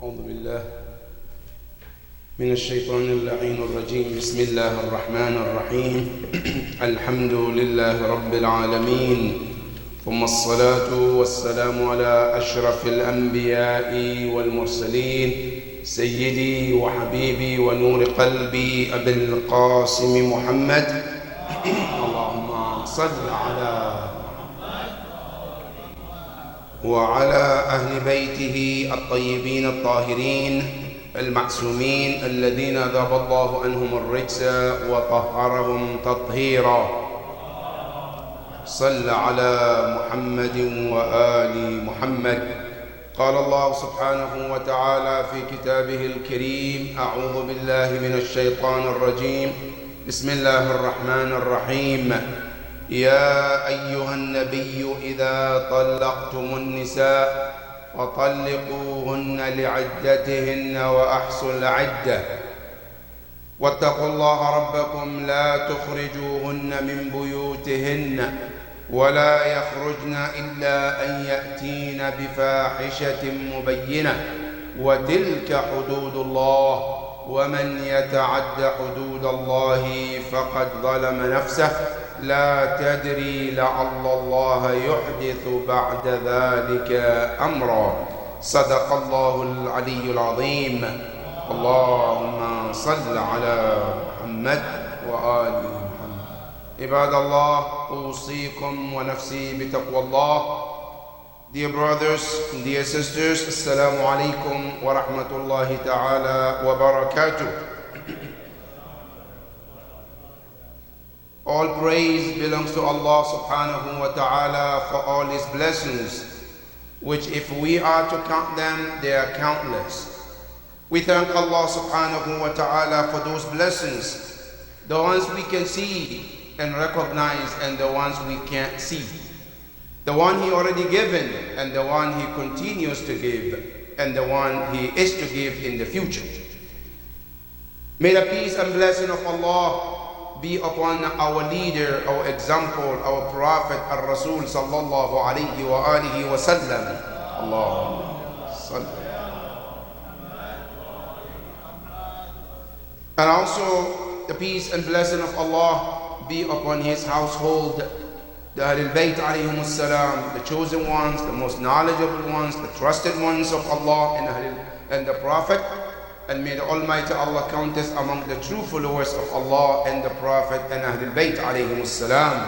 أعوذ بالله من الشيطان اللعين الرجيم. بسم الله الرحمن الرحيم. الحمد لله رب العالمين، ثم الصلاة والسلام على أشرف الأنبياء والمرسلين، سيدي وحبيبي ونور قلبي أبي القاسم محمد. اللهم صل على وعلى أهل بيته الطيبين الطاهرين المعصومين الذين ذهب الله عنهم الرجس وطهرهم تطهيرا. صل على محمد وآل محمد. قال الله سبحانه وتعالى في كتابه الكريم: أعوذ بالله من الشيطان الرجيم. بسم الله الرحمن الرحيم. يا أيها النبي إذا طلقتم النساء فطلقوهن لعدتهن وأحصوا العدة واتقوا الله ربكم لا تخرجوهن من بيوتهن ولا يخرجن إلا أن يأتين بفاحشة مبينة وتلك حدود الله ومن يتعد حدود الله فقد ظلم نفسه لا تدري لعل الله يحدث بعد ذلك أمرا. صدق الله العلي العظيم. اللهم صل على محمد وآل محمد. عباد الله، أوصيكم ونفسي بتقوى الله. Dear brothers, dear sisters, Assalamu alaikum wa rahmatullahi ta'ala wa barakatuh. All praise belongs to Allah subhanahu wa ta'ala for all His blessings, which if we are to count them, they are countless. We thank Allah subhanahu wa ta'ala for those blessings, the ones we can see and recognize and the ones we can't see. The one He already given and the one He continues to give and the one He is to give in the future. May the peace and blessing of Allah be upon our leader, our example, our Prophet Ar-Rasul sallallahu alayhi wa alihi wa sallam. Allahumma salli. And also the peace and blessing of Allah be upon his household, the Ahlul Bayt alayhim salam, the chosen ones, the most knowledgeable ones, the trusted ones of Allah and the Prophet. And may the Almighty Allah count us among the true followers of Allah and the Prophet and Ahlul Bayt alayhim salam.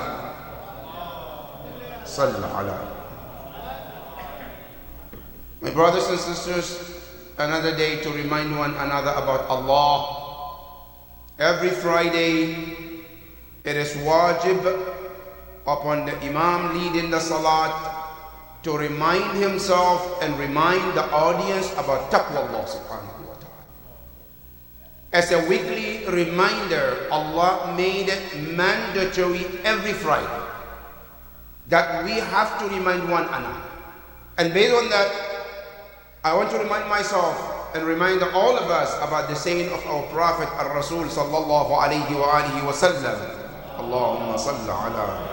Sallu ala. My brothers and sisters, another day to remind one another about Allah. Every Friday, it is wajib upon the Imam leading the Salat to remind himself and remind the audience about taqwa Allah subhanahu wa ta'ala. As a weekly reminder, Allah made it mandatory every Friday that we have to remind one another. And based on that, I want to remind myself and remind all of us about the saying of our Prophet Ar-Rasul sallallahu alayhi wa alihi wa sallam. Allahumma salli ala.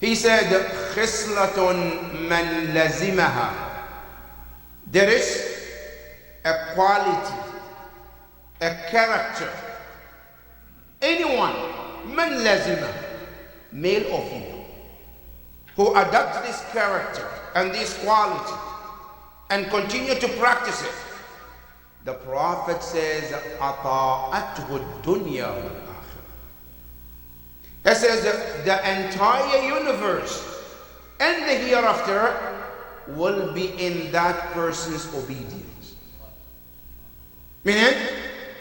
He said, Khislatun man lazimaha. There is a quality, a character. Anyone, man lazima, male or female, who adopts this character and this quality and continue to practice it, the Prophet says, ata'athu dunya wal akhirah. He says the entire universe and the hereafter will be in that person's obedience. Meaning,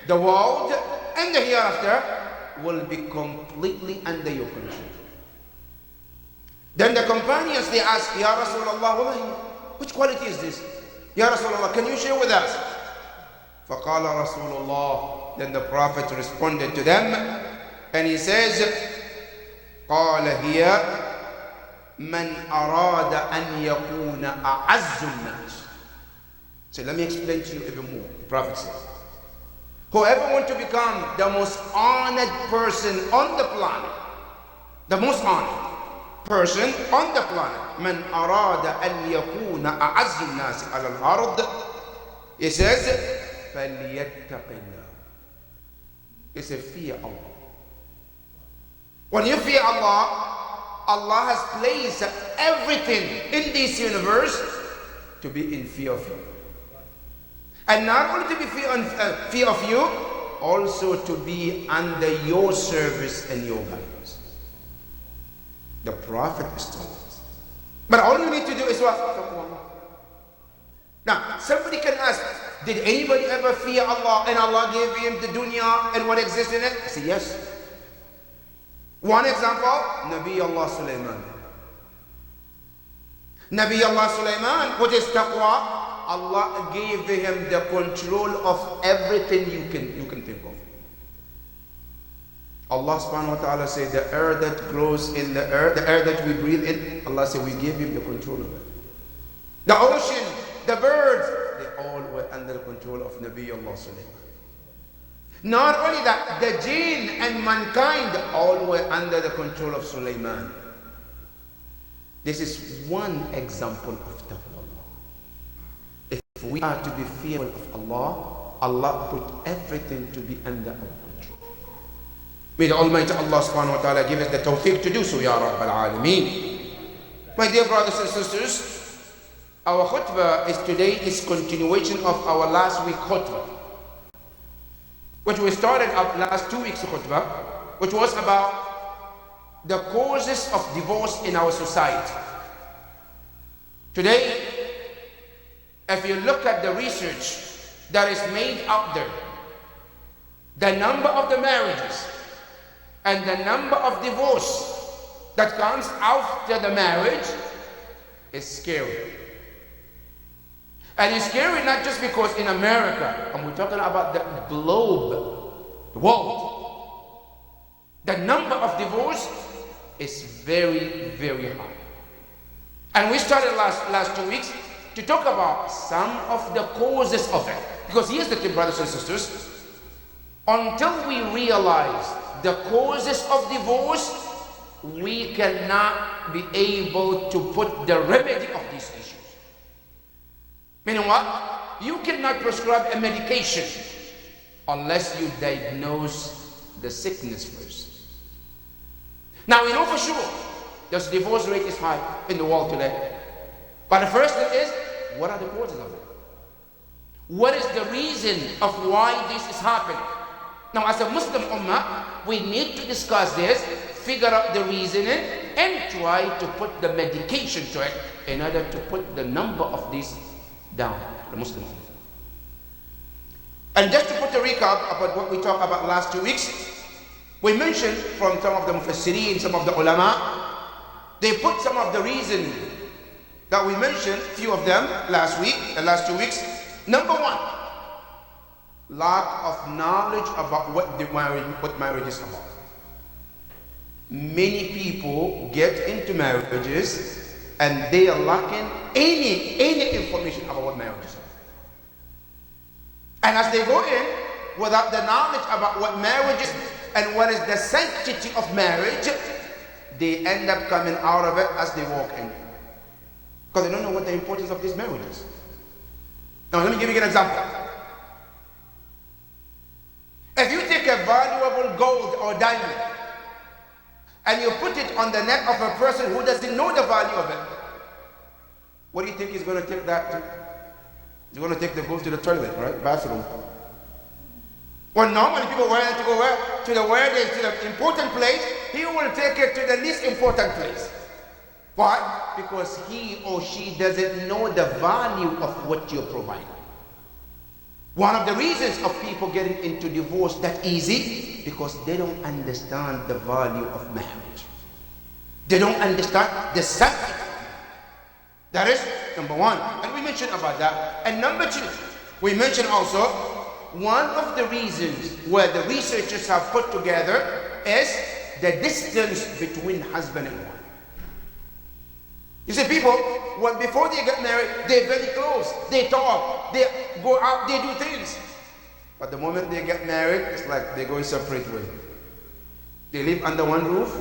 the world and the hereafter will be completely under your control. Then the companions, they ask, Ya Rasulullah, which quality is this? Ya Rasulullah, can you share with us? فَقَالَ رَسُولُ اللَّهِ. Then the Prophet responded to them and he says, قَالَ هِيَ مَنْ أَرَادَ أَنْ يَكُونَ أَعَزُّ النَّاسِ. So let me explain to you even more. The Prophet says, whoever wants to become the most honored person on the planet, the most honored, person on the planet. من أراد أن يكون أعز الناس على الأرض, he says, فليتق الله. He said, fear Allah. When you fear Allah, Allah has placed everything in this universe to be in fear of you. And not only to be fear of you, also to be under your service and your guidance. The Prophet is told us. But all you need to do is what? Now, somebody can ask, did anybody ever fear Allah and Allah gave him the dunya and what exists in it? I say yes. One example, Nabi Allah Sulaiman. Nabi Allah Sulaiman, what is taqwa? Allah gave him the control of everything you can think of. Allah subhanahu wa ta'ala said, the air that grows in the air that we breathe in, Allah said, we gave him the control of it. The ocean, the birds, they all were under the control of Nabi Allah Sulaiman. Not only that, the jinn and mankind all were under the control of Sulaiman. This is one example of taqwa. If we are to be fearful of Allah, Allah put everything to be under our control. May the Almighty Allah subhanahu wa ta'ala give us the tawfiq to do so, Ya Rabbal Alameen. My dear brothers and sisters, our khutbah today is continuation of our last week khutbah, which we started up last 2 weeks khutbah, which was about the causes of divorce in our society. Today, if you look at the research that is made out there, the number of the marriages and the number of divorce that comes after the marriage is scary. And it's scary not just because in America, and we're talking about the globe, the world, the number of divorce is very, very high. And we started last 2 weeks to talk about some of the causes of it. Because here's the thing, brothers and sisters, until we realize the causes of divorce, we cannot be able to put the remedy of these issues. Meaning what? You cannot prescribe a medication unless you diagnose the sickness first. Now we know for sure the divorce rate is high in the world today. But the first thing is, what are the causes of it? What is the reason of why this is happening? Now, as a Muslim Ummah, we need to discuss this, figure out the reasoning, and try to put the medication to it in order to put the number of these down, the Muslim Ummah. And just to put a recap about what we talked about last 2 weeks, we mentioned from some of the Mufassirin, some of the ulama, they put some of the reasons that we mentioned, few of them last week, the last 2 weeks. Number one, lack of knowledge about what marriage is about. Many people get into marriages and they are lacking any information about what marriage is about. And as they go in without the knowledge about what marriage is and what is the sanctity of marriage, they end up coming out of it as they walk in. Because they don't know what the importance of this marriage is. Now let me give you an example. If you take a valuable gold or diamond and you put it on the neck of a person who doesn't know the value of it, what do you think he's going to take that to? He's going to take the gold to the toilet, right? Bathroom. Well, normally people wear it to go where? To the important place. He will take it to the least important place. Why? Because he or she doesn't know the value of what you're providing. One of the reasons of people getting into divorce that easy, because they don't understand the value of marriage. They don't understand the sanctity. That is number one. And we mentioned about that. And number two, we mentioned also one of the reasons where the researchers have put together is the distance between husband and wife. You see, people, before they get married, they're very close. They talk, they go out, they do things. But the moment they get married, it's like they go in separate ways. They live under one roof,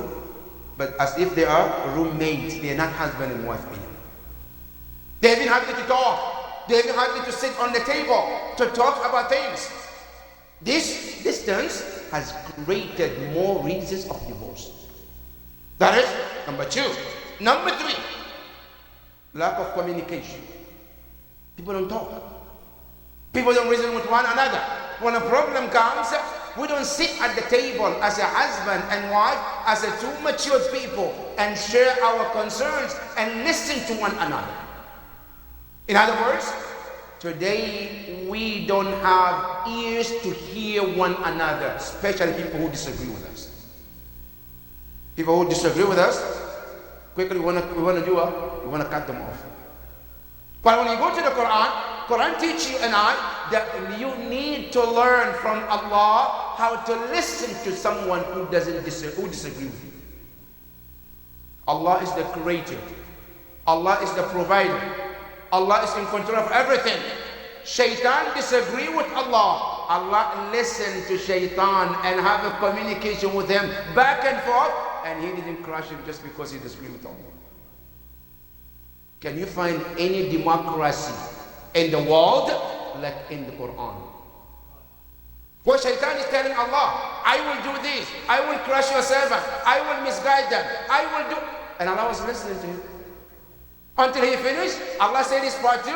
but as if they are roommates. They are not husband and wife anymore. They even hardly to talk. They even hardly to sit on the table to talk about things. This distance has created more reasons of divorce. That is number 2. Number 3, lack of communication. People don't talk. People don't reason with one another. When a problem comes, we don't sit at the table as a husband and wife, as a two mature people, and share our concerns and listen to one another. In other words, today we don't have ears to hear one another, especially people who disagree with us. People who disagree with us, quickly we want to cut them off. But when you go to the Quran teaches you and I that you need to learn from Allah how to listen to someone who disagree with you. Allah is the creator. Allah is the provider. Allah is in control of everything. Shaitan disagree with Allah. Allah listen to Shaitan and have a communication with him back and forth, and he didn't crush him just because he disagreed with Allah. Can you find any democracy in the world like in the Quran? Where Shaitan is telling Allah, I will do this, I will crush your servant, I will misguide them, I will do, and Allah was listening to him. Until he finished, Allah said this part 2,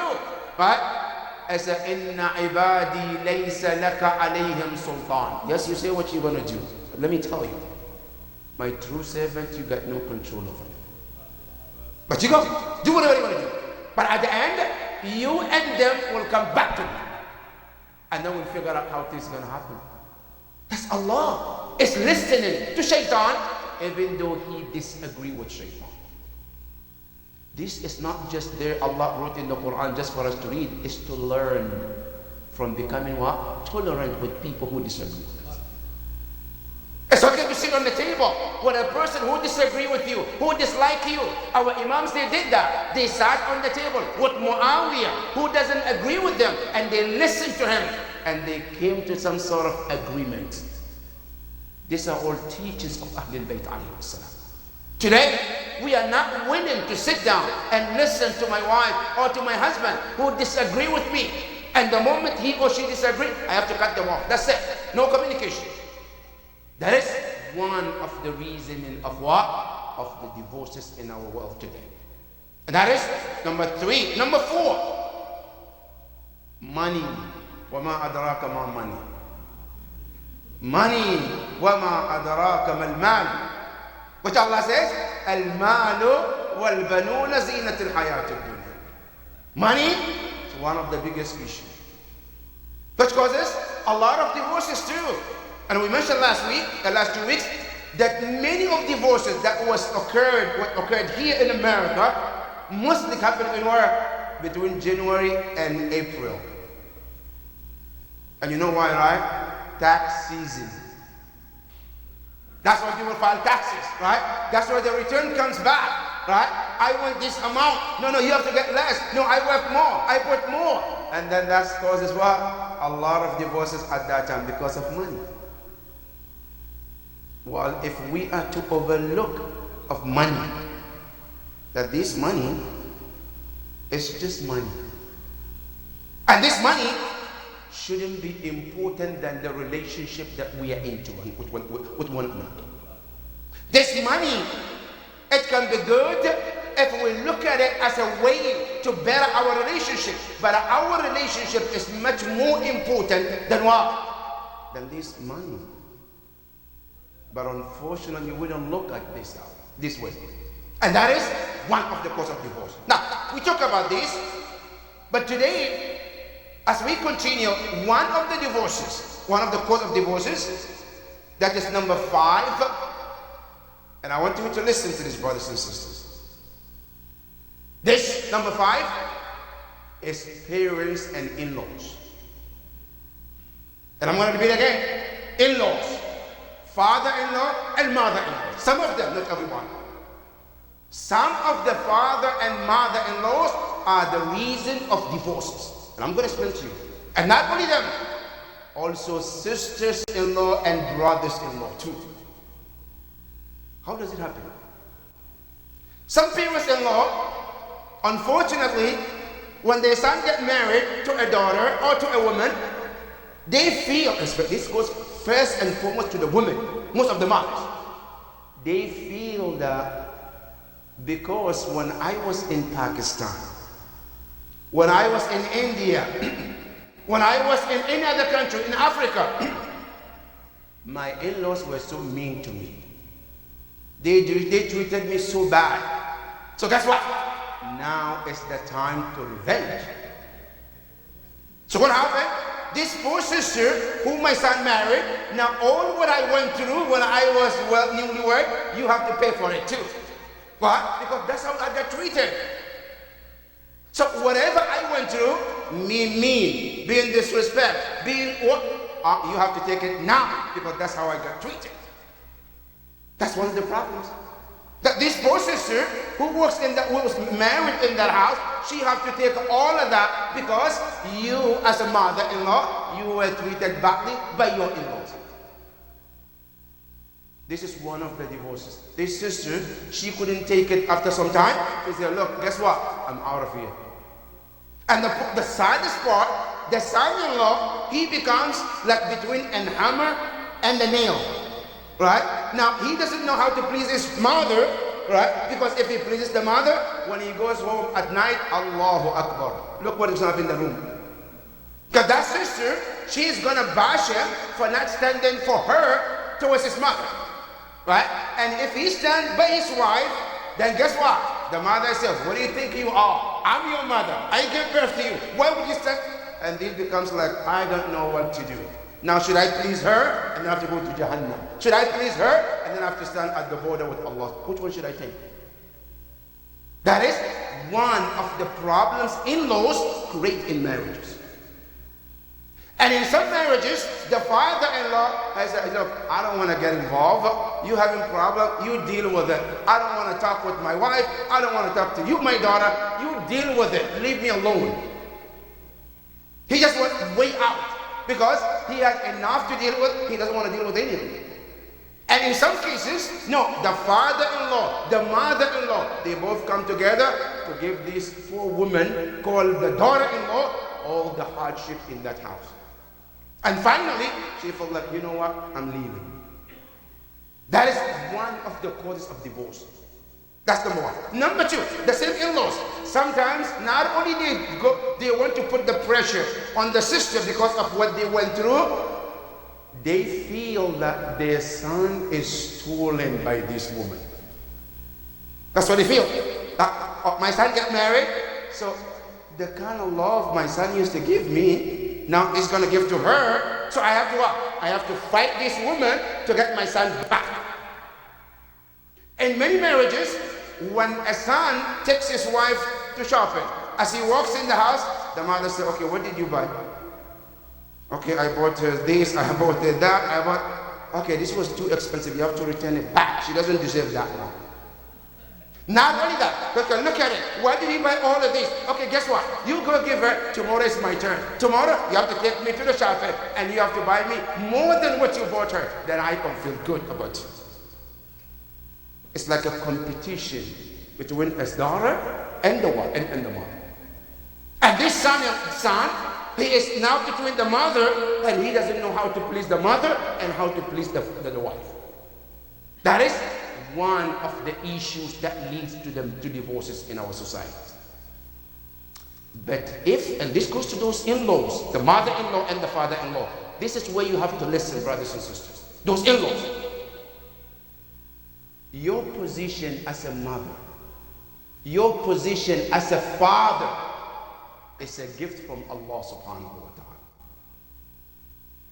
right? As inna ibadi laysa laka alayhim sultan. Yes, you say what you're gonna do. But let me tell you, my true servant, you got no control over them. But you go, do whatever you want to do. But at the end, you and them will come back to me. And then we'll figure out how things are going to happen. That's Allah. Is listening to Shaitan, even though he disagrees with Shaitan. This is not just there, Allah wrote in the Quran just for us to read. It's to learn from becoming what? Tolerant with people who disagree. It's okay to sit on the table with a person who disagree with you, who dislike you. Our Imams, they did that. They sat on the table with Muawiyah, who doesn't agree with them, and they listened to him, and they came to some sort of agreement. These are all teachings of Ahlul Bayt alayhi salam. Today, we are not willing to sit down and listen to my wife or to my husband who disagree with me. And the moment he or she disagrees, I have to cut them off. That's it. No communication. That is one of the reasons of what? Of the divorces in our world today. And that is number 3. Number 4, money. وَمَا أَدْرَاكَ مَا money. Money. وَمَا أَدْرَاكَ مَا الْمَالِ. Which Allah says, الْمَالُ وَالْبَنُونَ زِينَةِ الْحَيَاةِ الدُّنْيَا. Money is one of the biggest issues, which causes a lot of divorces too. And we mentioned last 2 weeks, that many of divorces that occurred here in America mostly happened in where? Between January and April. And you know why, right? Tax season. That's why people file taxes, right? That's why the return comes back, right? I want this amount. No, you have to get less. No, I work more. I put more. And then that causes what? A lot of divorces at that time because of money. Well, if we are to overlook of money, that this money is just money. And this money shouldn't be important than the relationship that we are into with one another. This money, it can be good if we look at it as a way to better our relationship. But our relationship is much more important than what? Than this money. But unfortunately, we don't look at this way. And that is one of the causes of divorce. Now, we talk about this, but today, as we continue, one of the causes of divorces, that is number 5, and I want you to listen to this, brothers and sisters. This, number 5, is parents and in-laws. And I'm going to repeat again. In-laws. Father-in-law and mother-in-law. Some of them, not everyone. Some of the father and mother-in-laws are the reason of divorces. And I'm going to explain to you. And not only them, also sisters-in-law and brothers-in-law too. How does it happen? Some parents-in-law, unfortunately, when their son get married to a daughter or to a woman, they feel, this goes first and foremost to the women, most of the mothers, they feel that because when I was in Pakistan, when I was in India, when I was in any other country in Africa, my in-laws were so mean to me. They treated me so bad. So guess what? Now is the time to revenge. So what happened? This poor sister whom my son married, now all what I went through when I was newlywed, you have to pay for it too. Why? Because that's how I got treated. So whatever I went through, being disrespect, being what, you have to take it now because that's how I got treated. That's one of the problems. That this poor sister who was married in that house, she have to take all of that because you as a mother-in-law, you were treated badly by your in-laws. This is one of the divorces. This sister, she couldn't take it after some time. She said, look, guess what? I'm out of here. And the saddest part, the son-in-law, he becomes like between a hammer and a nail. Right? Now, he doesn't know how to please his mother, right? Because if he pleases the mother, when he goes home at night, Allahu Akbar. Look what is happening in the room. Because that sister, she's going to bash him for not standing for her towards his mother. Right? And if he stands by his wife, then guess what? The mother says, what do you think you are? I'm your mother. I gave birth to you. Why would you stand? And this becomes like, I don't know what to do. Now, should I please her and then have to go to Jahannam? Should I please her and then have to stand at the border with Allah? Which one should I take? That is one of the problems in-laws create in marriages. And in some marriages, the father-in-law has said, look, I don't want to get involved. You having a problem, you deal with it. I don't want to talk with my wife. I don't want to talk to you, my daughter. You deal with it. Leave me alone. He just went way out. Because he has enough to deal with, he doesn't want to deal with anything. And in some cases, no, the father-in-law, the mother-in-law, they both come together to give these poor women called the daughter-in-law all the hardship in that house. And finally, she felt like, you know what, I'm leaving. That is one of the causes of divorce. That's number one. Number two, the same in-laws. Sometimes not only they want to put the pressure on the sister because of what they went through, they feel that their son is stolen by this woman. That's what they feel. My son got married, so the kind of love my son used to give me, now he's going to give to her. So I have to what? I have to fight this woman to get my son back. In many marriages, when a son takes his wife to shopping, as he walks in the house, the mother says, okay, what did you buy? Okay, I bought this, I bought that, okay, this was too expensive, you have to return it back. She doesn't deserve that one. Not only that, okay, look at it. Why did he buy all of this? Okay, guess what? You go give her, tomorrow is my turn. Tomorrow, you have to take me to the shopping and you have to buy me more than what you bought her. Then I can feel good about it. It's like a competition between his daughter and the wife and the mother. And this son, he is now between the mother, and he doesn't know how to please the mother and how to please the wife. That is one of the issues that leads to divorces in our society. But and this goes to those in-laws, the mother-in-law and the father-in-law. This is where you have to listen, brothers and sisters. Those in-laws. Your position as a mother, your position as a father is a gift from Allah subhanahu wa ta'ala.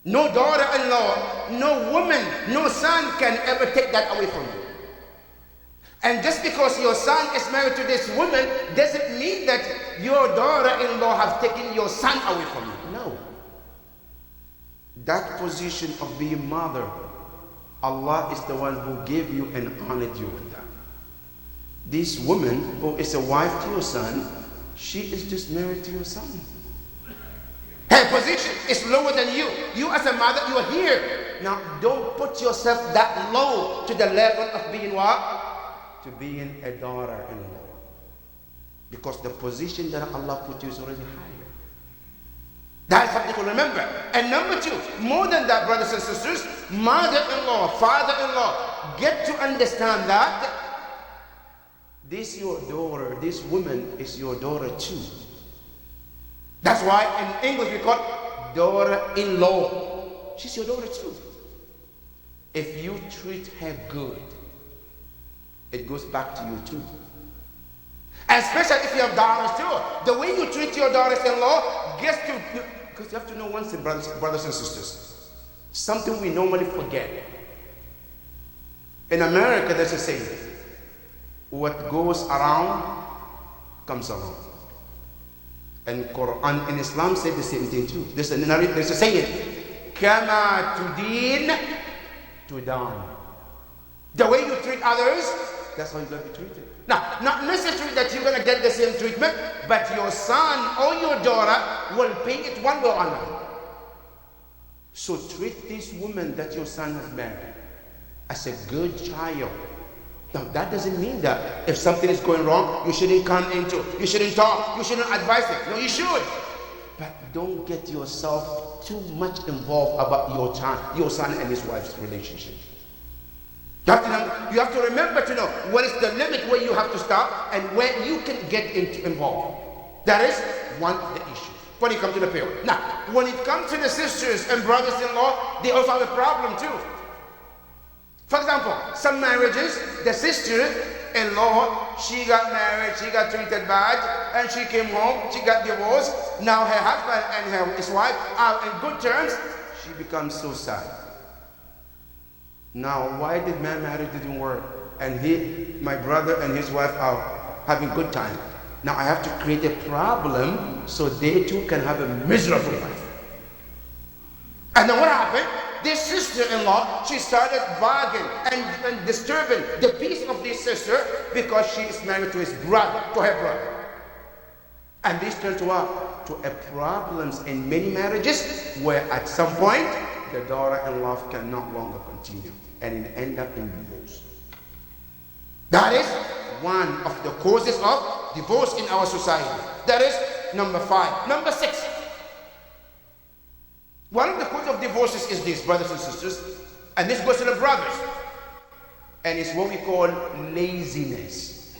No daughter-in-law, no woman, no son can ever take that away from you. And just because your son is married to this woman doesn't mean that your daughter-in-law have taken your son away from you. No. That position of being mother, Allah is the one who gave you and honored you with that. This woman who is a wife to your son, she is just married to your son. Her position is lower than you. You as a mother, you are here. Now don't put yourself that low to the level of being what? to being a daughter-in-law. Because the position that Allah put you is already higher. That's something to remember. And number two, more than that, brothers and sisters, mother-in-law, father-in-law, get to understand that this your daughter, this woman is your daughter too. That's why in English we call daughter-in-law. She's your daughter too. If you treat her good, it goes back to you too. Especially if you have daughters too. The way you treat your daughters-in-law gets to, because you have to know one thing, brothers and sisters. Something we normally forget. In America, there's a saying, what goes around comes around. And Quran in Islam said the same thing too. There's a saying, Kama tudin tudan. The way you treat others, that's how you're going to be treated. Now, not necessarily that you're going to get the same treatment, but your son or your daughter will pay it one way or another. So treat this woman that your son has married as a good child. Now, that doesn't mean that if something is going wrong, you shouldn't come into, you shouldn't talk, you shouldn't advise it. No, you should. But don't get yourself too much involved about your son and his wife's relationship. You have to remember to know what is the limit where you have to stop and where you can get involved. That is one of the issues when it comes to the parent. Now, when it comes to the sisters and brothers-in-law, they also have a problem too. For example, some marriages, the sister-in-law, she got married, she got treated bad, and she came home, she got divorced. Now her husband and his wife are in good terms. She becomes so sad. Now, why did my marriage didn't work? And my brother and his wife are having good time. Now I have to create a problem so they too can have a miserable life. And then what happened? This sister-in-law, she started bargaining and disturbing the peace of this sister because she is married to her brother. And this turned to what? To a problems in many marriages where at some point the daughter-in-law can no longer continue and end up in divorce. That is one of the causes of divorce in our society. That is number 5. Number 6. One of the causes of divorces is this, brothers and sisters, and this goes to the brothers, and it's what we call laziness.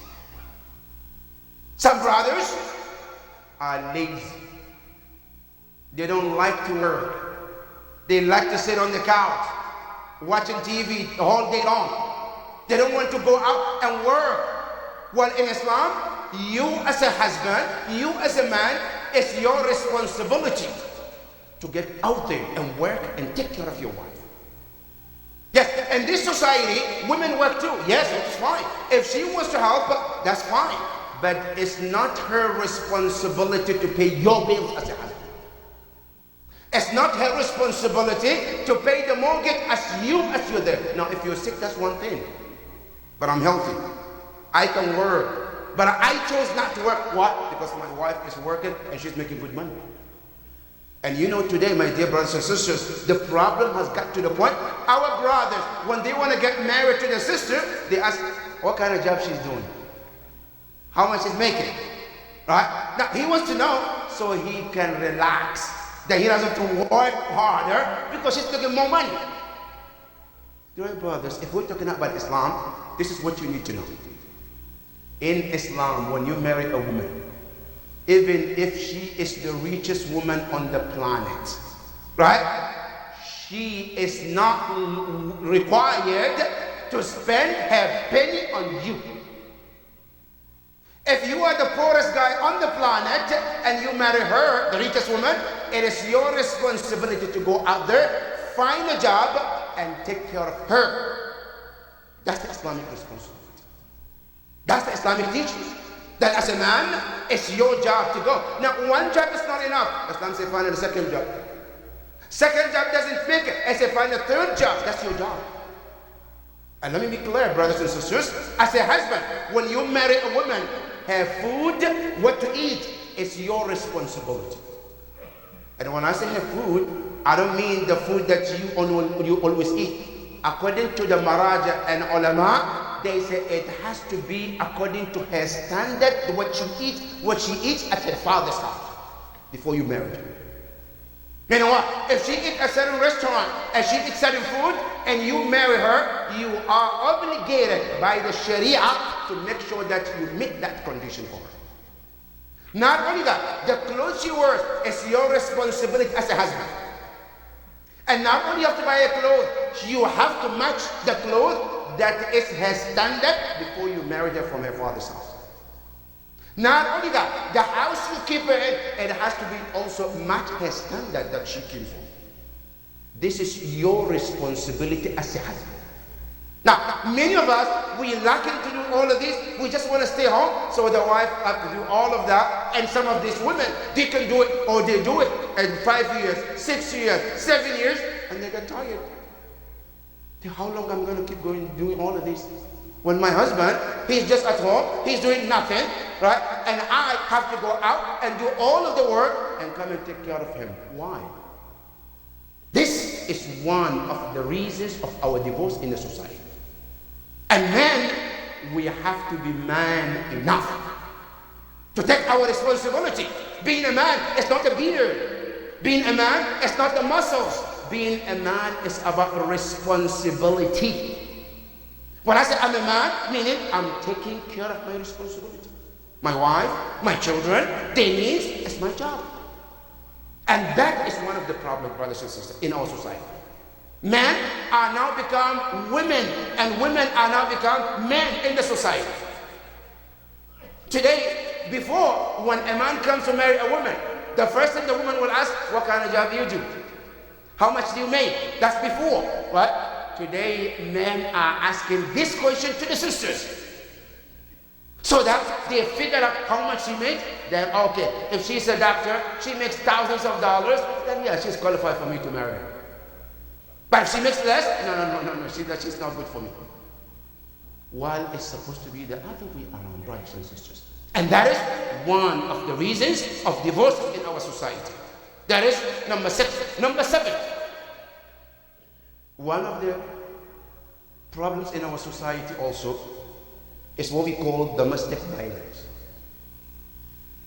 Some brothers are lazy. They don't like to work. They like to sit on the couch, watching TV the whole day long. They don't want to go out and work. Well, in Islam, you as a husband, you as a man, it's your responsibility to get out there and work and take care of your wife. Yes, in this society, women work too. Yes, it's fine. If she wants to help, that's fine. But it's not her responsibility to pay your bills as a husband. It's not her responsibility to pay the mortgage as you're there. Now, if you're sick, that's one thing. But I'm healthy. I can work. But I chose not to work. What? Because my wife is working and she's making good money. And you know today, my dear brothers and sisters, the problem has got to the point, our brothers, when they want to get married to their sister, they ask, what kind of job she's doing? How much she's making? Right? Now, he wants to know so he can relax. That he doesn't have to work harder because she's taking more money. Dear brothers, if we're talking about Islam, this is what you need to know. In Islam, when you marry a woman, even if she is the richest woman on the planet, right? She is not required to spend her penny on you. If you are the poorest guy on the planet and you marry her, the richest woman, it is your responsibility to go out there, find a job, and take care of her. That's the Islamic responsibility. That's the Islamic teaching. That as a man, it's your job to go. Now, one job is not enough. Islam says find a second job. Second job doesn't make it. I say find a third job. That's your job. And let me be clear, brothers and sisters. As a husband, when you marry a woman, her food, what to eat, is your responsibility. And when I say her food, I don't mean the food that you always eat. According to the Maraja and Ulama, they say it has to be according to her standard, what she eats at her father's house before you marry her. You know what? If she eats at a certain restaurant and she eats certain food and you marry her, you are obligated by the Sharia to make sure that you meet that condition for her. Not only that, the clothes she wears is your responsibility as a husband. And not only you have to buy a clothes, you have to match the clothes that is her standard before you marry her from her father's house. Not only that, the house you keep her in, it has to be also match her standard that she came from. This is your responsibility as a husband. Now, many of us, we lack to do all of this. We just want to stay home, so the wife has to do all of that. And some of these women, they can do it, or they do it in 5 years, 6 years, 7 years, and they get tired. How long I'm going to keep doing all of this? When my husband, he's just at home, he's doing nothing, right? And I have to go out and do all of the work and come and take care of him. Why? This is one of the reasons of our divorce in the society. And men, we have to be man enough to take our responsibility. Being a man is not a beard. Being a man is not the muscles. Being a man is about responsibility. When I say I'm a man, meaning I'm taking care of my responsibility. My wife, my children, their needs is my job. And that is one of the problems, brothers and sisters, in our society. Men are now become women, and women are now become men in the society. Today, before, when a man comes to marry a woman, the first thing the woman will ask, what kind of job do you do? How much do you make? That's before, right? Today, men are asking this question to the sisters, so that they figure out how much she makes. Then, okay, if she's a doctor, she makes thousands of dollars, then yeah, she's qualified for me to marry her. But if she makes less, no, she's not good for me. While it's supposed to be the other way around, brothers and sisters. And that is one of the reasons of divorce in our society. That is number 6. Number 7. One of the problems in our society also is what we call domestic violence.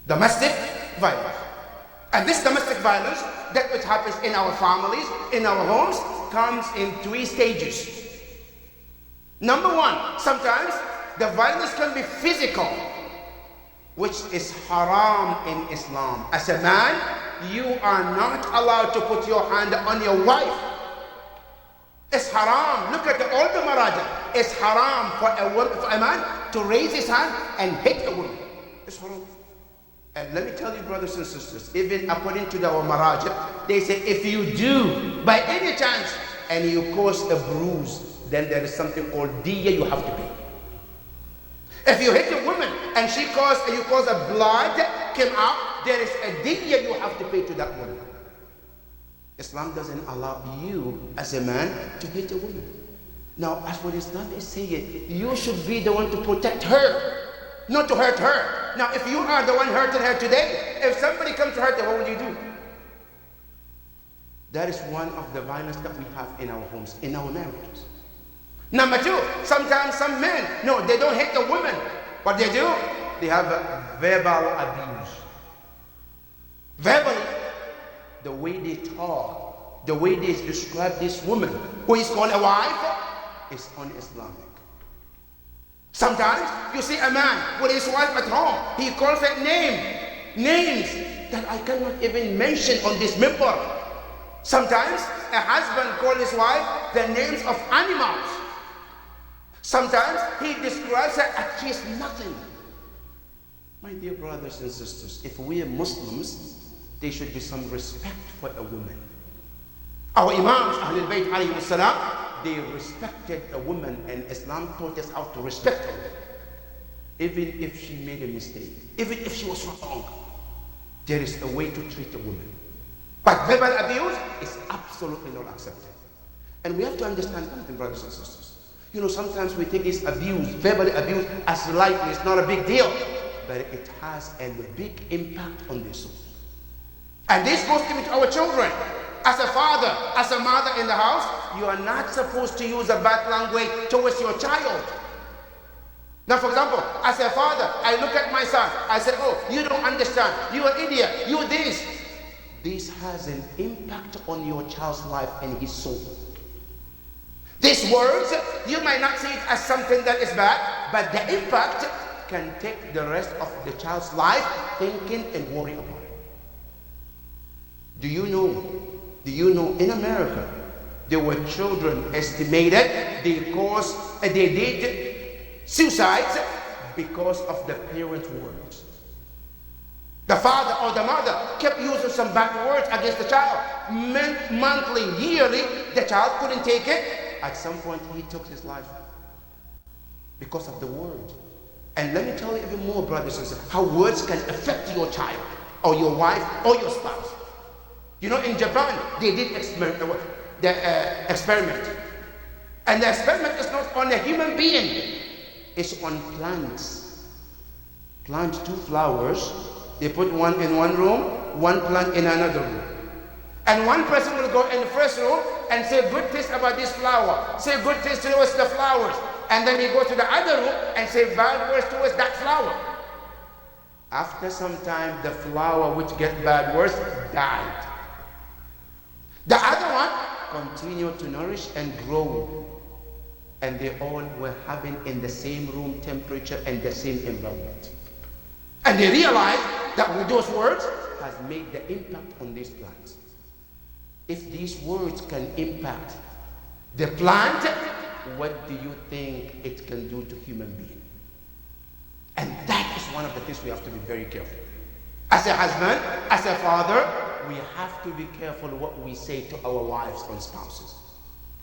Domestic violence. And this domestic violence that which happens in our families, in our homes, comes in 3 stages. Number 1, sometimes the violence can be physical, which is haram in Islam. As a man, you are not allowed to put your hand on your wife. It's haram. Look at all the maraja. It's haram for a man to raise his hand and hit a woman. It's haram. And let me tell you, brothers and sisters, even according to our maraja, they say if you do, by any chance, and you cause a bruise, then there is something called diya you have to pay. If you hit a woman and you cause a blood came out, there is a diya you have to pay to that woman. Islam doesn't allow you as a man to hit a woman. Now, as what Islam is saying, you should be the one to protect her, not to hurt her. Now, if you are the one hurting her today, if somebody comes to hurt her, what will you do? That is one of the violence that we have in our homes, in our marriages. Number 2, sometimes some men, no, they don't hit the woman. What they do, they have verbal abuse. Verbally, the way they talk, the way they describe this woman, who is called a wife, is un-Islamic. Sometimes you see a man with his wife at home, he calls her names that I cannot even mention on this member. Sometimes a husband calls his wife the names of animals. Sometimes he describes her as she is nothing. My dear brothers and sisters, if we are Muslims, there should be some respect for a woman. Our Imams, Ahlul Bayt alayhi salam, they respected a woman, and Islam taught us how to respect her. Even if she made a mistake, even if she was wrong, there is a way to treat a woman. But verbal abuse is absolutely not accepted. And we have to understand something, brothers and sisters. You know, sometimes we take this abuse, verbal abuse, as lightly. It's not a big deal, but it has a big impact on the soul. And this goes even to our children. As a father, as a mother in the house, you are not supposed to use a bad language towards your child. Now, for example, as a father, I look at my son, I say, oh, you don't understand, you're an idiot, you this. This has an impact on your child's life and his soul. These words, you might not see it as something that is bad, but the impact can take the rest of the child's life thinking and worrying about it. Do you know in America, there were children estimated they did suicides because of the parents' words. The father or the mother kept using some bad words against the child. Monthly, yearly, the child couldn't take it. At some point, he took his life because of the word. And let me tell you even more, brothers and sisters, how words can affect your child or your wife or your spouse. You know, in Japan, they did experiment. And the experiment is not on a human being. It's on plants. Plant 2 flowers. They put one in one room, one plant in another room. And one person will go in the first room and say good things about this flower. Say good things towards the flowers. And then he go to the other room and say bad words towards that flower. After some time, the flower which get bad words died. The other one continued to nourish and grow. And they all were having in the same room temperature and the same environment. And they realized that with those words has made the impact on these plants. If these words can impact the plant, what do you think it can do to human being? And that is one of the things we have to be very careful. As a husband, as a father, we have to be careful what we say to our wives and spouses.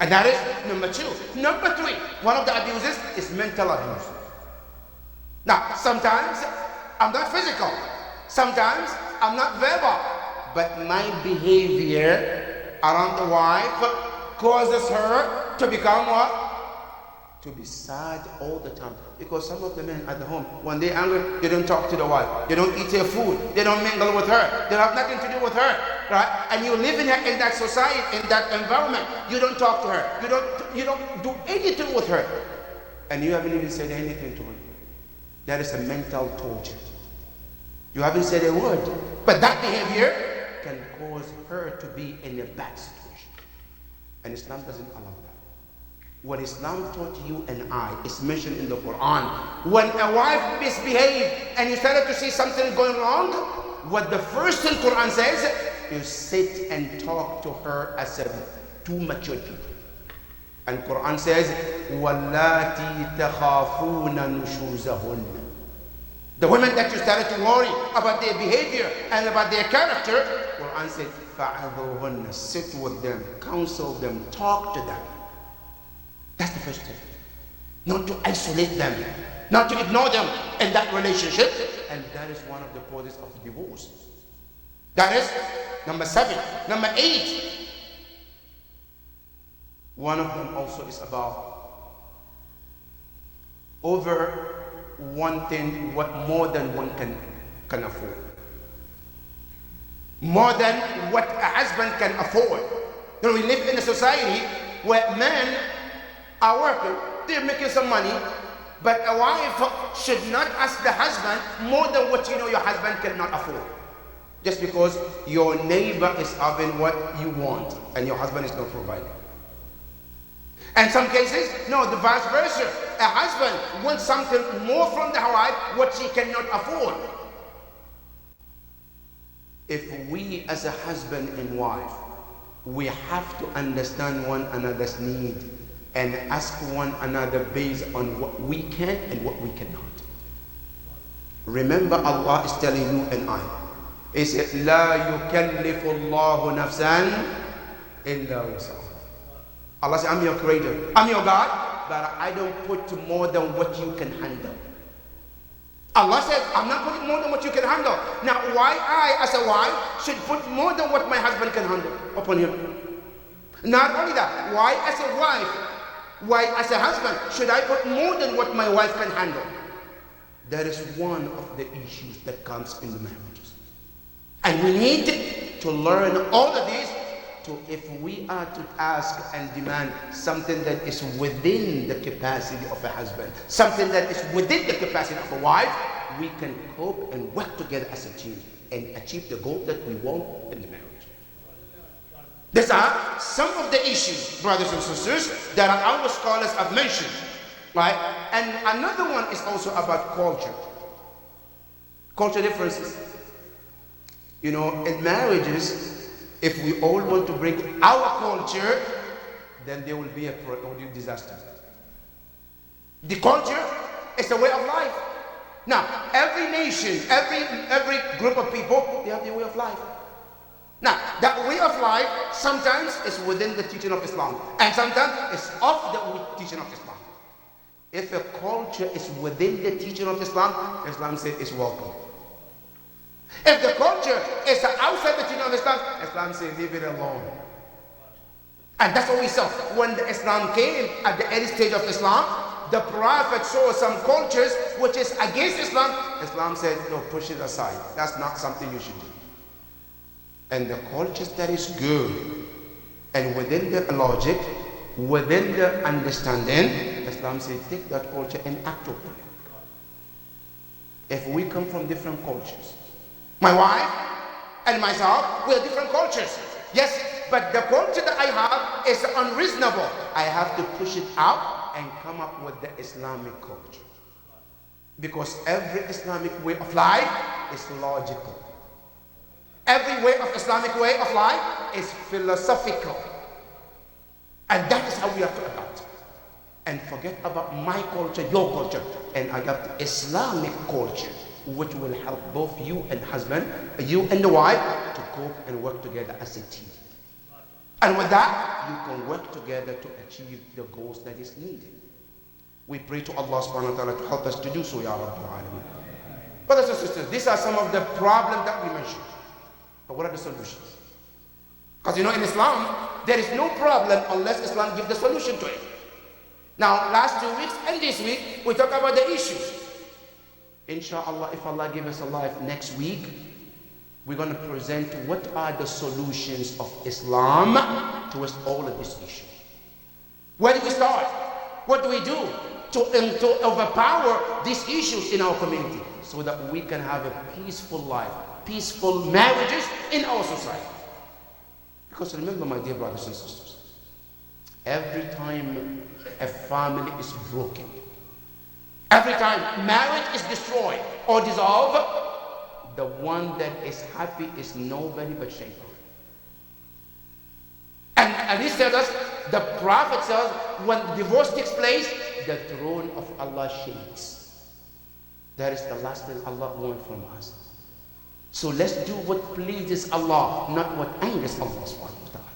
And that is number 2. Number 3, one of the abuses is mental abuse. Now, sometimes I'm not physical. Sometimes I'm not verbal. But my behavior around the wife causes her to become what? To be sad all the time. Because some of the men at the home, when they're angry, they don't talk to the wife. They don't eat her food. They don't mingle with her. They have nothing to do with her. Right? And you live in that society, in that environment. You don't talk to her. You don't do anything with her. And you haven't even said anything to her. That is a mental torture. You haven't said a word. But that behavior can cause her to be in a bad situation. And Islam doesn't allow that. What Islam taught you and I is mentioned in the Quran. When a wife misbehaves and you started to see something going wrong, what the first thing Quran says, you sit and talk to her as two mature people. And Quran says, وَاللَّاتِي تَخَافُونَ نُشُوزَهُنَّ. The women that you started to worry about their behavior and about their character, Quran said, فَعَذُوهُنَّ. Sit with them, counsel them, talk to them. That's the first thing. Not to isolate them, not to ignore them in that relationship. And that is one of the causes of divorce. That is number 7. Number 8. One of them also is about over wanting what more than one can afford. More than what a husband can afford. You know, we live in a society where men are working, they're making some money, but a wife should not ask the husband more than what you know your husband cannot afford. Just because your neighbor is having what you want and your husband is not providing. And some cases, no, the vice versa. A husband wants something more from the wife what she cannot afford. If we as a husband and wife, we have to understand one another's need and ask one another based on what we can and what we cannot. Remember, Allah is telling you and I, He said, لا يكلف الله نفسا إلا وسعها. Allah said, I'm your creator, I'm your God, but I don't put more than what you can handle. Allah said, I'm not putting more than what you can handle. Now, why I, as a wife, should put more than what my husband can handle upon him? Not only that, why as a wife, why as a husband, should I put more than what my wife can handle? That is one of the issues that comes in the marriages. And we need to learn all of these if we are to ask and demand something that is within the capacity of a husband, something that is within the capacity of a wife, we can cope and work together as a team and achieve the goal that we want in the marriage. These are some of the issues, brothers and sisters, that our scholars have mentioned, right? And another one is also about culture. Culture differences. You know, in marriages, if we all want to bring our culture, then there will be a disaster. The culture is a way of life. Now, every nation, every group of people, they have their way of life. Now, that way of life sometimes is within the teaching of Islam, and sometimes it's off the teaching of Islam. If a culture is within the teaching of Islam, Islam says it's welcome. If the culture is outside the teaching of Islam, Islam says leave it alone. And that's what we saw. When the Islam came at the early stage of Islam, the Prophet saw some cultures which is against Islam. Islam said, no, push it aside. That's not something you should do. And the cultures that is good and within the logic, within the understanding, Islam says take that culture and act upon it. If we come from different cultures, my wife and myself, we are different cultures. Yes, but the culture that I have is unreasonable. I have to push it out and come up with the Islamic culture. Because every Islamic way of life is logical. Every way of Islamic way of life is philosophical. And that is how we have to adapt. And forget about my culture, your culture, and adapt Islamic culture, which will help both you and husband, you and the wife, to cope and work together as a team. And with that, you can work together to achieve the goals that is needed. We pray to Allah subhanahu wa ta'ala to help us to do so, Ya Rabbil Alameen. Brothers and sisters, these are some of the problems that we mentioned. But what are the solutions? Because you know, in Islam, there is no problem unless Islam gives the solution to it. Now, last 2 weeks and this week, we talk about the issues. Inshallah, if Allah gives us a life next week, we're going to present what are the solutions of Islam towards all of these issues. Where do we start? What do we do to overpower these issues in our community so that we can have a peaceful life, peaceful marriages in our society? Because remember, my dear brothers and sisters, every time a family is broken, every time marriage is destroyed or dissolved, the one that is happy is nobody but Shaitan. And he tells us, the Prophet says, when divorce takes place, the throne of Allah shakes. That is the last thing Allah wants from us. So let's do what pleases Allah, not what angers Allah subhanahu wa ta'ala.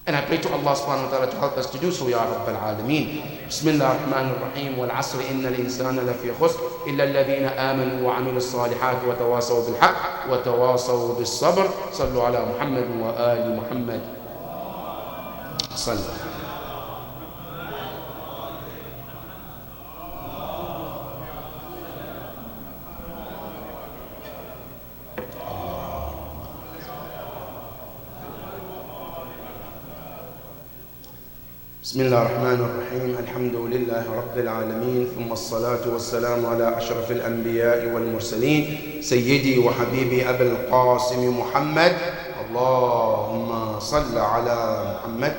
And I pray to Allah subhanahu wa ta'ala to help us to do so, Ya Rabbil Alameen. Bismillah ar-Rahman ar-Rahim. Wal asr inna al-insana lafi khusr illa alladhina amanu wa amilu as-salihat wa tawasaw bil haqq wa tawasaw bis sabr. Sallu ala Muhammad wa ali Muhammad. Sallu. بسم الله الرحمن الرحيم الحمد لله رب العالمين ثم الصلاة والسلام على أشرف الأنبياء والمرسلين سيدي وحبيبي أبي القاسم محمد اللهم صل على محمد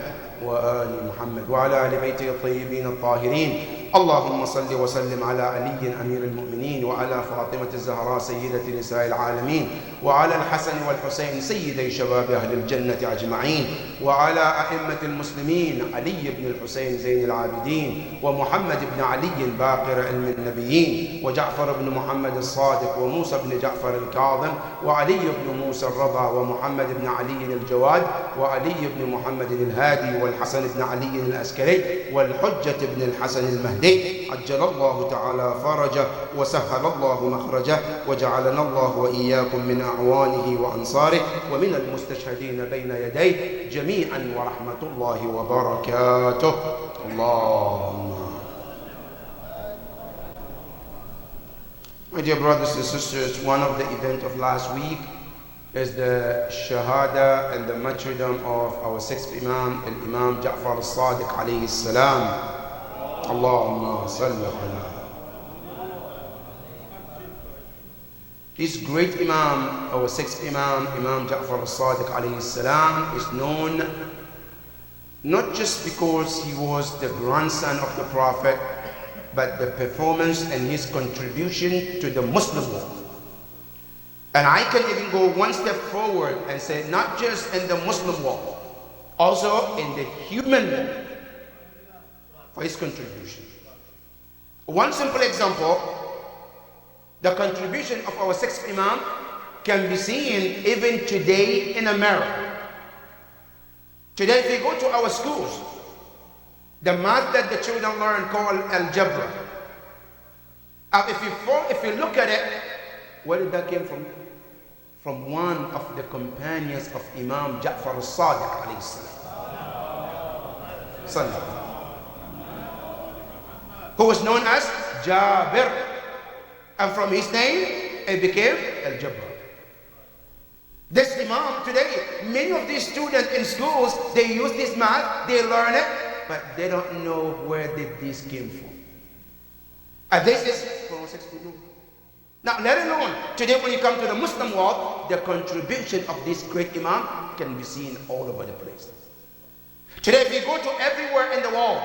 وآل محمد وعلى آل بيته الطيبين الطاهرين اللهم صل وسلم على علي أمير المؤمنين وعلى فاطمة الزهراء سيدة نساء العالمين وعلى الحسن والحسين سيدي شباب أهل الجنة أجمعين وعلى أئمة المسلمين علي بن الحسين زين العابدين ومحمد بن علي باقر علم النبيين وجعفر بن محمد الصادق وموسى بن جعفر الكاظم وعلي بن موسى الرضا ومحمد بن علي الجواد وعلي بن محمد الهادي والحسن بن علي العسكري والحجة بن الحسن المهدي عجل الله تعالى فرجه وسهل الله مخرجه وجعلنا الله وإياكم من أعوانه وأنصاره ومن المستشهدين بين يديه جميعا ورحمة الله وبركاته اللهم. My dear brothers and sisters, one of the events of last week is the Shahada and the martyrdom of our sixth Imam, Imam Ja'far al-Sadiq alayhi salam. Allahumma salli ala. This great Imam, our sixth Imam, Imam Ja'far al-Sadiq alayhi salam, is known not just because he was the grandson of the Prophet, but the performance and his contribution to the Muslim world. And I can even go one step forward and say, not just in the Muslim world, also in the human world, for his contribution. One simple example, the contribution of our sixth Imam can be seen even today in America. Today, if you go to our schools, the math that the children learn called algebra. If you look at it, where did that come from? From one of the companions of Imam Ja'far al-Sadiq alayhi salam, who was known as Jabir, and from his name it became algebra. This Imam today, many of these students in schools, they use this math, they learn it, but they don't know where did this came from. And this is from 62. Now, let alone today when you come to the Muslim world, the contribution of this great Imam can be seen all over the place. Today, if you go to everywhere in the world,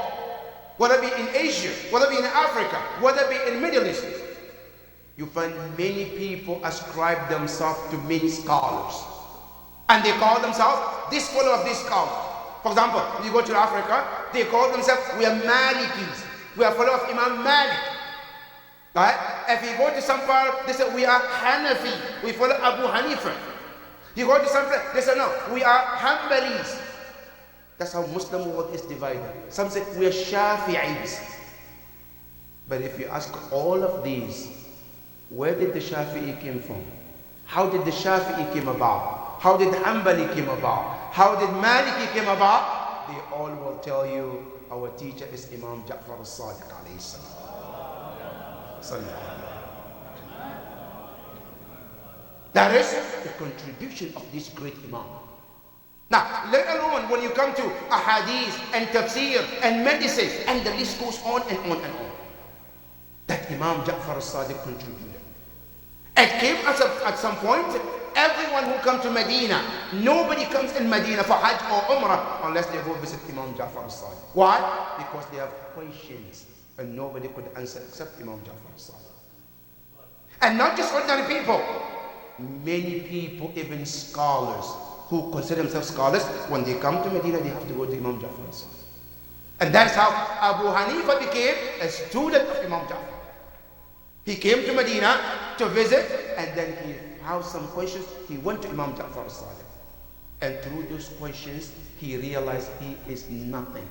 whether it be in Asia, whether it be in Africa, whether it be in the Middle East, you find many people ascribe themselves to many scholars. And they call themselves this follower of this scholar. For example, if you go to Africa, they call themselves, we are Malikis. We are followers of Imam Malik. Right? If you go to some part, they say we are Hanafi. We follow Abu Hanifa. You go to some place, they say no, we are Hanbalis. That's how Muslim world is divided. Some say we are Shafi'is. But if you ask all of these, where did the Shafi'i came from? How did the Shafi'i came about? How did Hanbali came about? How did Maliki came about? They all will tell you our teacher is Imam Ja'far al-Sadiq alayhi salam. That is the contribution of this great Imam. Now, let alone when you come to ahadith and tafsir and medicine, and the list goes on and on and on, that Imam Ja'far al-Sadiq contributed. It came at some point, everyone who comes to Medina, nobody comes in Medina for Hajj or Umrah unless they go visit Imam Ja'far al-Sadiq. Why? Because they have questions and nobody could answer except Imam Ja'far al-Sadiq. And not just ordinary people, many people, even scholars who consider themselves scholars, when they come to Medina, they have to go to Imam Ja'far al-Sadiq. And that's how Abu Hanifa became a student of Imam Ja'far. He came to Medina to visit, and then he had some questions. He went to Imam Ja'far al-Sadiq. And through those questions, he realized he is nothing.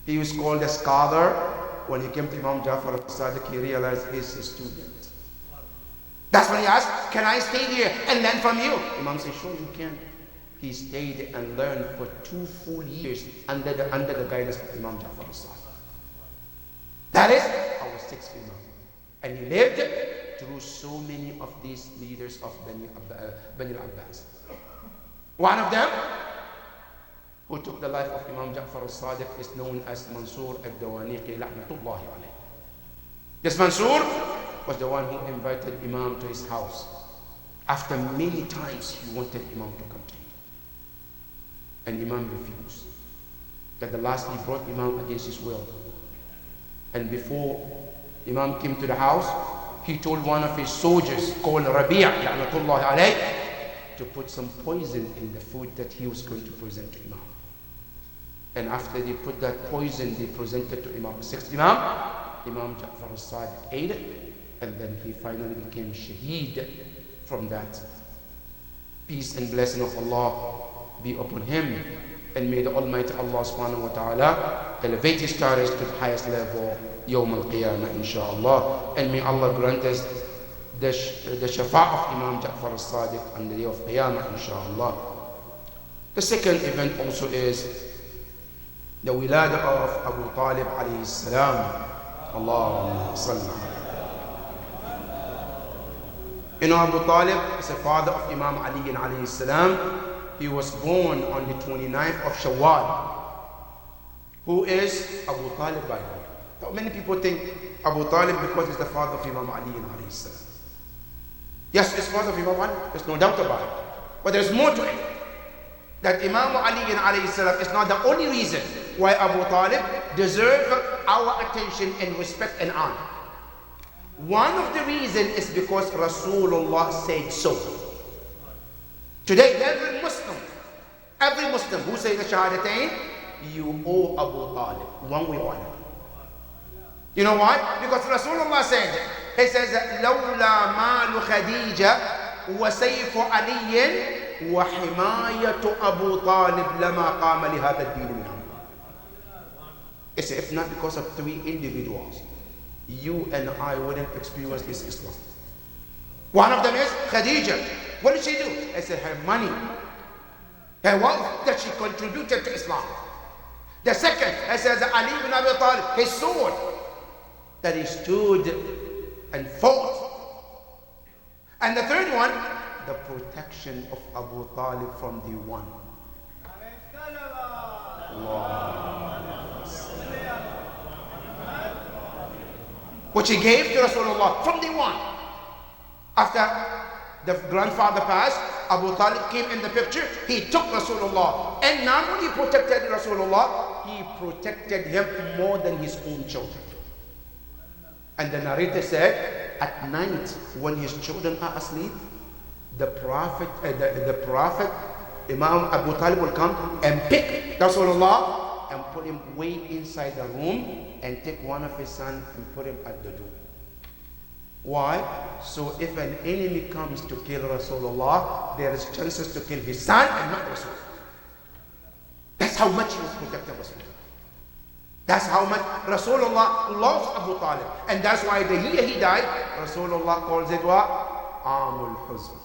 He was called a scholar. When he came to Imam Ja'far al-Sadiq, he realized he's a student. That's when he asked, can I stay here and learn from you? Imam said, sure you can. He stayed and learned for 2 full years under the guidance of Imam Ja'far al-Sadiq. That is our sixth Imam. And he lived through so many of these leaders of Bani al-Abbas. One of them, who took the life of Imam Ja'far al-Sadiq, is known as Mansur al-Dawaniqi la'natullahi alayh. This Mansur was the one who invited Imam to his house. After many times he wanted Imam to come to him. And Imam refused. At the last he brought Imam against his will. And before Imam came to the house, he told one of his soldiers called Rabi' la'natullahi alayh to put some poison in the food that he was going to present to Imam. And after they put that poison, they presented to Imam. Sixth Imam, Imam Ja'far al-Sadiq ate it, and then he finally became shaheed from that. Peace and blessing of Allah be upon him, and may the Almighty Allah subhanahu wa ta'ala elevate his status to the highest level Yawm al-Qiyamah inshaAllah, and may Allah grant us the shafa' of Imam Ja'far al-Sadiq on the day of Qiyamah inshaAllah. The second event also is the wilada of Abu Talib alayhi salam. Allahumma salli. You know, Abu Talib is the father of Imam Ali alayhi salam. He was born on the 29th of Shawwal. Who is Abu Talib by name? So many people think Abu Talib because he's the father of Imam Ali alayhi salam. Yes, he's father of Imam Ali. There's no doubt about it. But there's more to it. That Imam Ali alayhi salam is not the only reason why Abu Talib deserves our attention and respect and honor. One of the reasons is because Rasulullah said so. Today, every Muslim who says the Shahadatain, you owe Abu Talib one way or another. You know why? Because Rasulullah said, he says, لولا مال خديجة وسيف علي وحماية أبو طالب لما قام لهذا الدين من أمره. He said, if not because of three individuals, you and I wouldn't experience this Islam. One of them is Khadija. What did she do? He said, her money, her wealth that she contributed to Islam. The second, he says, Ali ibn Abi Talib, his sword that he stood and fought. And the third one, the protection of Abu Talib from the one. Which he gave to Rasulullah from the one. After the grandfather passed, Abu Talib came in the picture. He took Rasulullah. And not only protected Rasulullah, he protected him more than his own children. And the narrator said, at night when his children are asleep, the Prophet, Imam Abu Talib will come and pick Rasulullah and put him way inside the room and take one of his sons and put him at the door. Why? So if an enemy comes to kill Rasulullah, there is chances to kill his son and not Rasulullah. That's how much he was protecting Rasulullah. That's how much Rasulullah loves Abu Talib. And that's why the year he died, Rasulullah calls it what? Amul Huzn.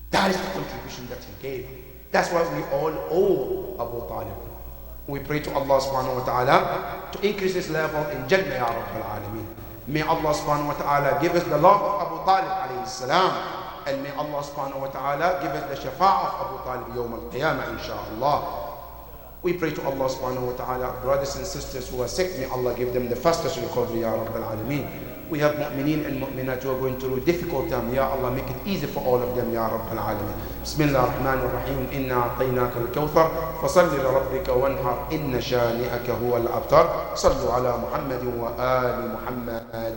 That is the contribution that he gave. That's why we all owe Abu Talib. We pray to Allah subhanahu wa ta'ala to increase his level in Jannah ya Rabbil Alameen. May Allah subhanahu wa ta'ala give us the love of Abu Talib alayhi salam. And may Allah subhanahu wa ta'ala give us the shafa'ah of Abu Talib yawm al-qiyamah inshaAllah. We pray to Allah subhanahu wa ta'ala, brothers and sisters who are sick, may Allah give them the fastest recovery, Ya Rabbil Alameen. We have mu'mineen and mu'minat who are going through difficult time. Ya Allah, make it easy for all of them, Ya Rabbil Alameen. Bismillah ar-Rahman ar-Rahim. Inna a'tainaka al-kawthar. Fasalli li rabbika wanhar. Inna shani'aka huwa al-abtar. Sallu ala Muhammadin wa ali Muhammad.